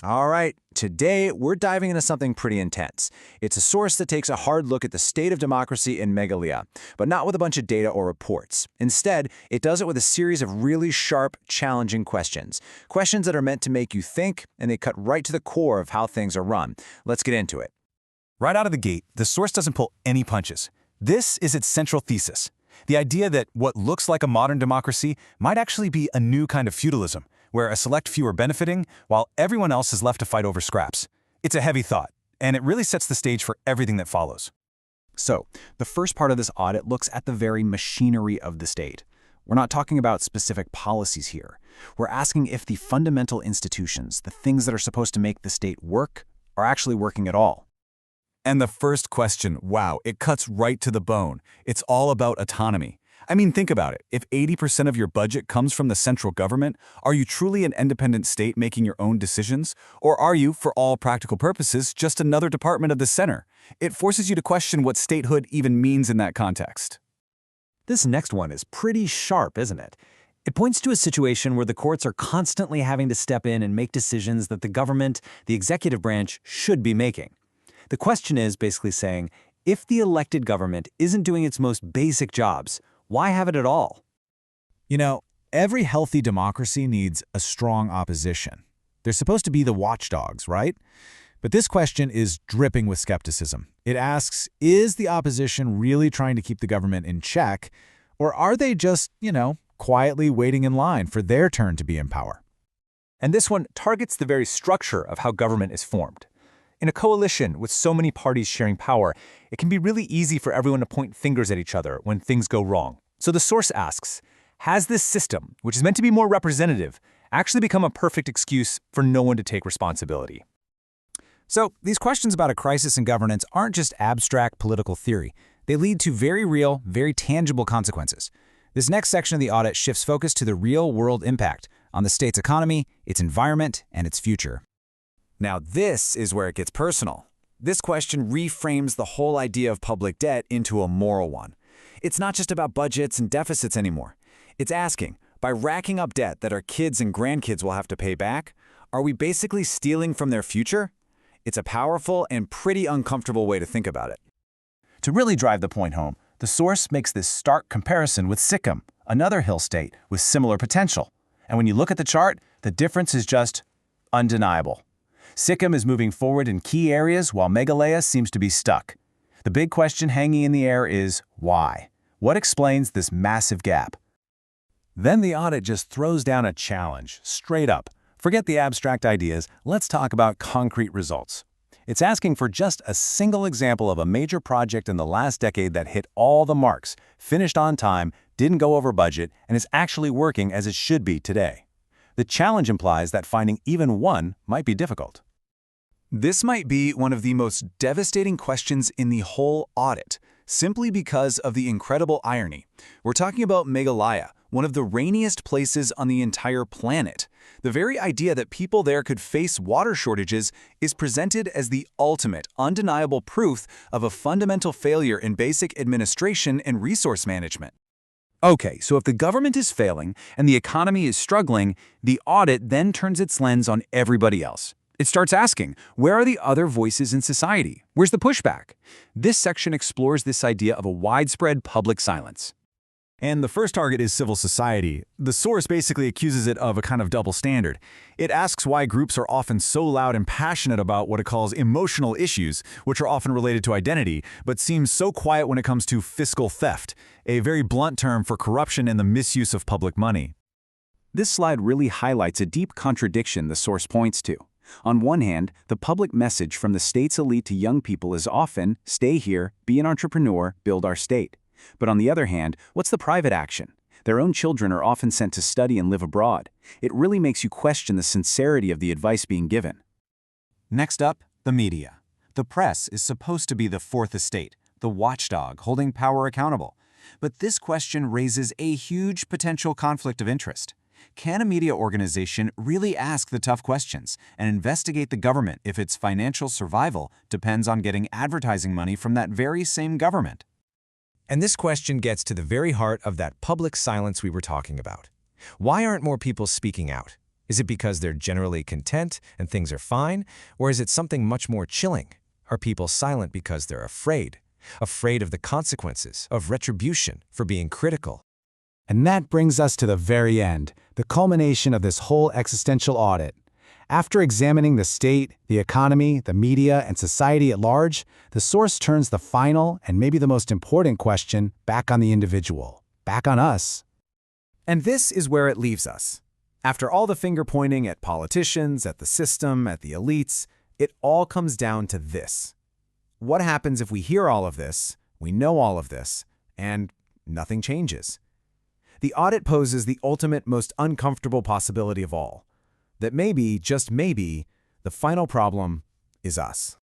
All right, today we're diving into something pretty intense. It's a source that takes a hard look at the state of democracy in Meghalaya, but not with a bunch of data or reports. Instead, it does it with a series of really sharp, challenging questions. Questions that are meant to make you think, and they cut right to the core of how things are run. Let's get into it. Right out of the gate, the source doesn't pull any punches. This is its central thesis. The idea that what looks like a modern democracy might actually be a new kind of feudalism, where a select few are benefiting while everyone else is left to fight over scraps. It's a heavy thought, and it really sets the stage for everything that follows. So, the first part of this audit looks at the very machinery of the state. We're not talking about specific policies here. We're asking if the fundamental institutions, the things that are supposed to make the state work, are actually working at all. And the first question, wow, it cuts right to the bone. It's all about autonomy. I mean, think about it. If 80% of your budget comes from the central government, are you truly an independent state making your own decisions? Or are you, for all practical purposes, just another department of the center? It forces you to question what statehood even means in that context. This next one is pretty sharp, isn't it? It points to a situation where the courts are constantly having to step in and make decisions that the government, the executive branch, should be making. The question is basically saying, if the elected government isn't doing its most basic jobs, why have it at all? You know, every healthy democracy needs a strong opposition. They're supposed to be the watchdogs, right? But this question is dripping with skepticism. It asks, is the opposition really trying to keep the government in check, or are they just, quietly waiting in line for their turn to be in power? And this one targets the very structure of how government is formed. In a coalition with so many parties sharing power, it can be really easy for everyone to point fingers at each other when things go wrong. So the source asks, has this system, which is meant to be more representative, actually become a perfect excuse for no one to take responsibility? So these questions about a crisis in governance aren't just abstract political theory. They lead to very real, very tangible consequences. This next section of the audit shifts focus to the real-world impact on the state's economy, its environment, and its future. Now this is where it gets personal. This question reframes the whole idea of public debt into a moral one. It's not just about budgets and deficits anymore. It's asking, by racking up debt that our kids and grandkids will have to pay back, are we basically stealing from their future? It's a powerful and pretty uncomfortable way to think about it. To really drive the point home, the source makes this stark comparison with Sikkim, another hill state with similar potential. And when you look at the chart, the difference is just undeniable. Sikkim is moving forward in key areas while Meghalaya seems to be stuck. The big question hanging in the air is why? What explains this massive gap? Then the audit just throws down a challenge, straight up. Forget the abstract ideas, let's talk about concrete results. It's asking for just a single example of a major project in the last decade that hit all the marks, finished on time, didn't go over budget, and is actually working as it should be today. The challenge implies that finding even one might be difficult. This might be one of the most devastating questions in the whole audit, simply because of the incredible irony. We're talking about Meghalaya, one of the rainiest places on the entire planet. The very idea that people there could face water shortages is presented as the ultimate, undeniable proof of a fundamental failure in basic administration and resource management. Okay, so if the government is failing and the economy is struggling, the audit then turns its lens on everybody else. It starts asking, where are the other voices in society? Where's the pushback? This section explores this idea of a widespread public silence. And the first target is civil society. The source basically accuses it of a kind of double standard. It asks why groups are often so loud and passionate about what it calls emotional issues, which are often related to identity, but seems so quiet when it comes to fiscal theft, a very blunt term for corruption and the misuse of public money. This slide really highlights a deep contradiction the source points to. On one hand, the public message from the state's elite to young people is often, stay here, be an entrepreneur, build our state. But on the other hand, what's the private action? Their own children are often sent to study and live abroad. It really makes you question the sincerity of the advice being given. Next up, the media. The press is supposed to be the fourth estate, the watchdog holding power accountable. But this question raises a huge potential conflict of interest. Can a media organization really ask the tough questions and investigate the government if its financial survival depends on getting advertising money from that very same government? And this question gets to the very heart of that public silence we were talking about. Why aren't more people speaking out? Is it because they're generally content and things are fine? Or is it something much more chilling? Are people silent because they're afraid? Afraid of the consequences, of retribution for being critical? And that brings us to the very end, the culmination of this whole existential audit. After examining the state, the economy, the media, and society at large, the source turns the final and maybe the most important question back on the individual, back on us. And this is where it leaves us. After all the finger-pointing at politicians, at the system, at the elites, it all comes down to this. What happens if we hear all of this, we know all of this, and nothing changes? The audit poses the ultimate, most uncomfortable possibility of all. That maybe, just maybe, the final problem is us.